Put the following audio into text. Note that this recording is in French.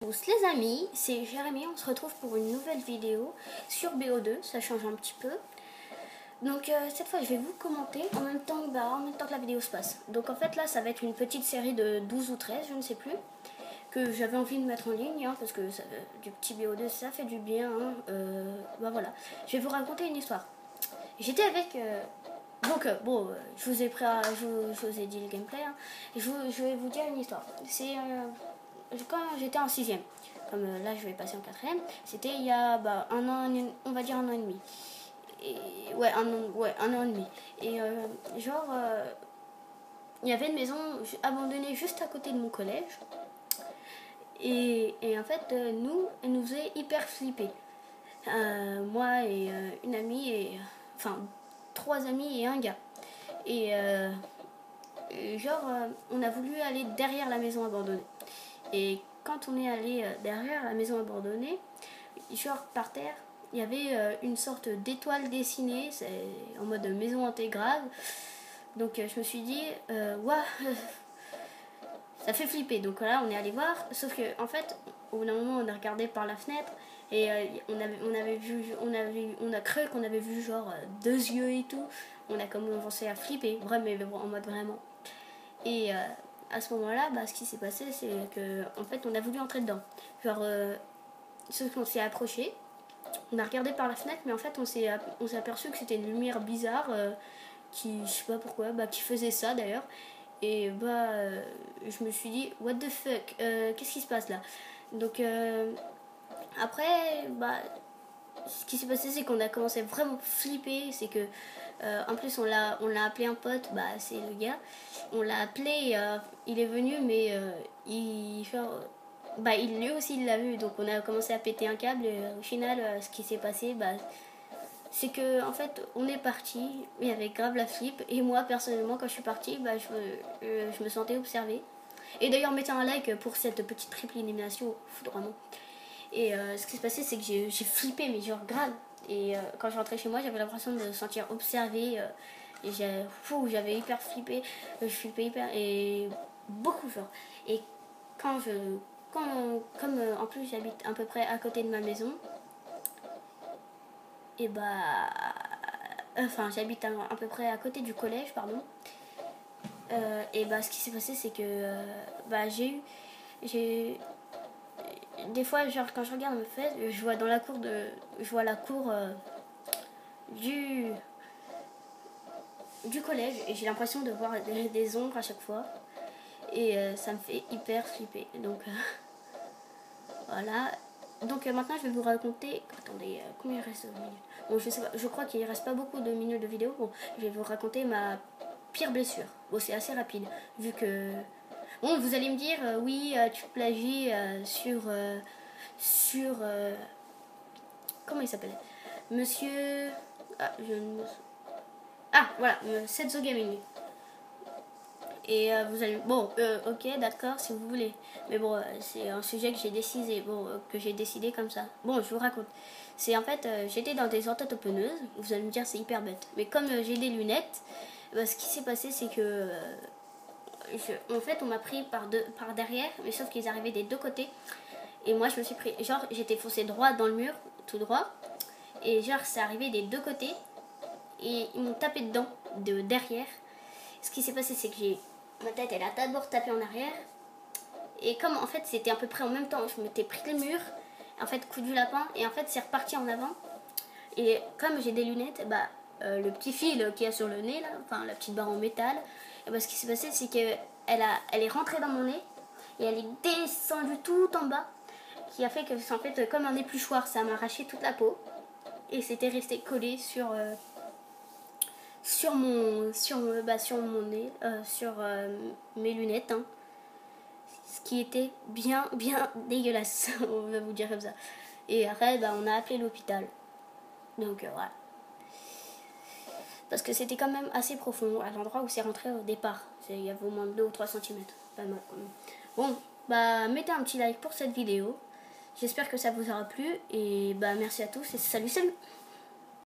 Tous les amis, c'est Jérémy, on se retrouve pour une nouvelle vidéo sur BO2, ça change un petit peu. Donc cette fois je vais vous commenter en même temps que la vidéo se passe. Donc en fait là ça va être une petite série de 12 ou 13, je ne sais plus, que j'avais envie de mettre en ligne, parce que du petit BO2 ça fait du bien. Voilà, je vais vous raconter une histoire. J'étais avec... je vous ai je vous ai dit le gameplay, je vais vous dire une histoire. C'est quand j'étais en 6ème, comme là je vais passer en 4ème, c'était il y a un an, on va dire un an et demi. Et, un an et demi. Et il y avait une maison abandonnée juste à côté de mon collège. Et en fait, elle nous faisait hyper flipper. Moi et une amie, enfin 3 amis et un gars. Et on a voulu aller derrière la maison abandonnée. Et quand on est allé derrière la maison abandonnée, par terre, il y avait une sorte d'étoile dessinée, c'est en mode maison hantée grave. Donc je me suis dit, ça fait flipper. Donc là, on est allé voir, sauf que en fait, au bout d'un moment, on a regardé par la fenêtre et on a cru qu'on avait vu genre 2 yeux et tout. On a commencé à flipper, vraiment, mais en mode vraiment. Et à ce moment-là, ce qui s'est passé, c'est que en fait, on a voulu entrer dedans. Sauf qu'on s'est approché, on a regardé par la fenêtre, mais en fait, on s'est aperçu que c'était une lumière bizarre qui, je sais pas pourquoi, qui faisait ça d'ailleurs. Et je me suis dit, what the fuck, qu'est-ce qui se passe là? Donc après, ce qui s'est passé, c'est qu'on a commencé à vraiment flipper. C'est que en plus on l'a appelé un pote, c'est le gars. On l'a appelé, il est venu, mais lui aussi il l'a vu. Donc on a commencé à péter un câble. Et au final, ce qui s'est passé, c'est que en fait on est parti, il y avait grave la flip. Et moi personnellement, quand je suis partie, je me sentais observée. Et d'ailleurs, mettez un like pour cette petite triple élimination, vraiment. Et ce qui s'est passé, c'est que j'ai flippé, mais genre grave. Et quand je rentrais chez moi, j'avais l'impression de me sentir observée. Et j'avais hyper flippé. Je flippais hyper et beaucoup fort. Et comme en plus j'habite à peu près à côté de ma maison, et j'habite à peu près à côté du collège, pardon. Ce qui s'est passé, c'est que j'ai des fois, genre quand je regarde mes fesses, je vois dans la cour la cour du collège, et j'ai l'impression de voir des ombres à chaque fois, et ça me fait hyper flipper. Donc voilà. Donc maintenant je vais vous raconter. Attendez, combien il reste de minutes? Bon, je sais pas, je crois qu'il ne reste pas beaucoup de minutes de vidéo. Bon, je vais vous raconter ma pire blessure. Bon, c'est assez rapide, vu que... Bon, vous allez me dire, oui, tu plagies sur comment il s'appelle? Monsieur... voilà, Setzo Gaming. Et vous allez... Bon, ok, d'accord, si vous voulez. Mais bon, c'est un sujet que j'ai décidé comme ça. Bon, je vous raconte. C'est en fait, j'étais dans des orthotopreneuses. Vous allez me dire, c'est hyper bête. Mais comme j'ai des lunettes, ce qui s'est passé, c'est que... en fait, on m'a pris par derrière, mais sauf qu'ils arrivaient des deux côtés. Et moi, je me suis pris... Genre, j'étais foncé droit dans le mur, tout droit. Et genre, c'est arrivé des deux côtés. Et ils m'ont tapé dedans, de derrière. Ce qui s'est passé, c'est que ma tête, elle a d'abord tapé en arrière. Et comme, en fait, c'était à peu près en même temps, je m'étais pris le mur. En fait, coup du lapin. Et en fait, c'est reparti en avant. Et comme j'ai des lunettes, le petit fil qu'il y a sur le nez, là, enfin, la petite barre en métal... Et ce qui s'est passé, c'est qu'elle est rentrée dans mon nez et elle est descendue tout en bas, qui a fait que, en fait, comme un épluchoir, ça m'a arraché toute la peau et c'était resté collé sur mon nez, sur mes lunettes, ce qui était bien dégueulasse, on va vous dire comme ça. Et après, on a appelé l'hôpital. Donc voilà. Parce que c'était quand même assez profond à l'endroit où c'est rentré au départ. Il y avait au moins 2 ou 3 cm. Pas mal quand même. Bon, mettez un petit like pour cette vidéo. J'espère que ça vous aura plu. Et merci à tous et salut.